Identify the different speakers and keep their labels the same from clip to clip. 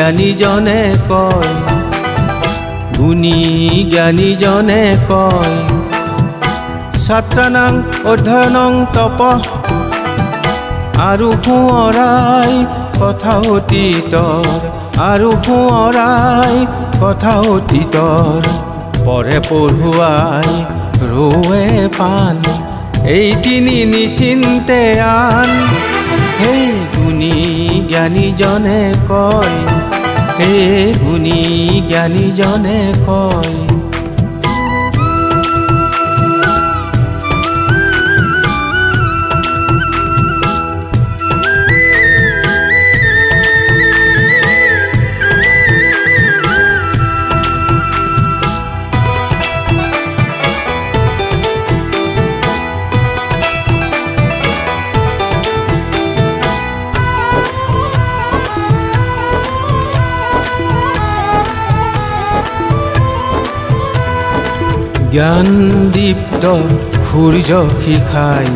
Speaker 1: জ্ঞানীজনে কয়, গুণী জ্ঞানীজনে কয়, ছাত্ৰানাং অধ্যয়নং তপ, আৰু সোঁৱৰাই কথা অতীতৰ, আৰু সোঁৱৰাই কথা অতীতৰ, পঢ়ে পঢ়ুৱাই ৰোৱে পাণ, এই তিনি নিচিন্তে আন। হে গুণী জ্ঞানীজনে কয়, হে গুণী জ্ঞানীজনে কয়। জ্ঞানদীপ্ত সূৰ্য শিখাই,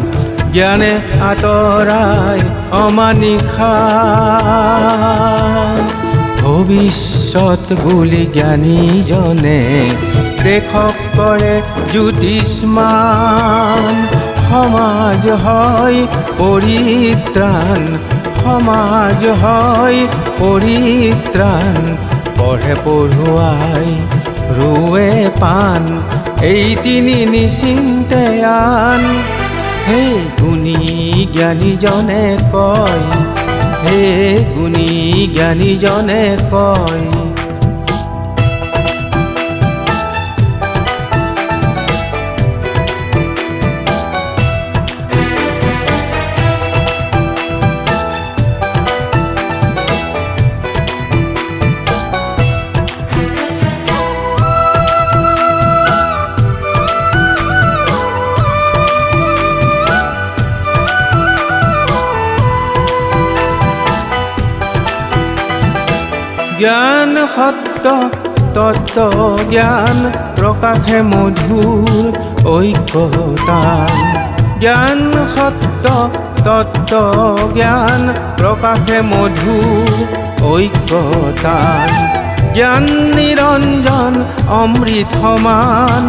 Speaker 1: জ্ঞানে আঁতৰাই অমানিশা, ভৱিষ্যত বুলি জ্ঞানীজনে দেশক কৰে জ্যোতিষ্মান, সমাজ হয় পৰিত্ৰাণ, সমাজ হয় পৰিত্ৰাণ, পঢ়ে পঢ়ুৱাই ৰোৱে পাণ, এই তিনি নিচিন্তে আন। হে গুণী জ্ঞানীজনে কয়, হে গুণী জ্ঞানীজনে কয়। জ্ঞান সত্য তত্ত্ব জ্ঞান, প্ৰকাশে মধুৰ ঐক্যতান, জ্ঞান সত্য তত্ত্ব জ্ঞান, প্ৰকাশে মধুৰ ঐক্যতান, জ্ঞান নিৰঞ্জন অমৃত সমান,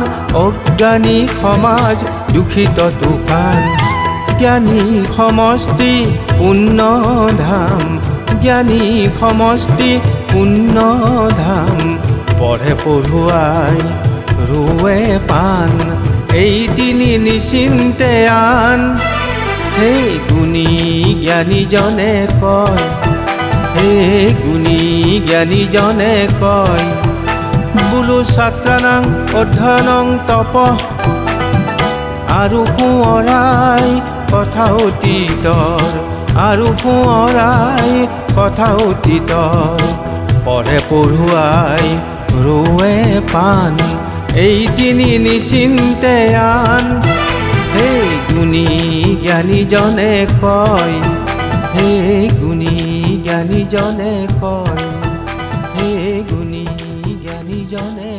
Speaker 1: অজ্ঞানী সমাজ দূষিত তুফান, জ্ঞানী সমষ্টি পুণ্য ধাম, জ্ঞানী সমষ্টি পুণ্য ধাম, পঢ়ে পঢ়ুৱাই ৰোৱে পাণ, এই তিনি নিচিন্তে আন। হে গুণী জ্ঞানীজনে কয়, হে গুণী জ্ঞানীজনে কয়, বোলো ছাত্ৰানাং অধ্যয়নং তপ, আৰু সোঁৱৰাই কথা অতীতৰ, আৰু সোঁৱৰাই কথা অতীতৰ, পঢ়ে পঢ়ুৱাই ৰোৱে পাণ, এই তিনি নিচিন্তে আন। হে গুণী জ্ঞানীজনে কয়, হে গুণী জ্ঞানীজনে কয়, হে গুণী জ্ঞানীজনে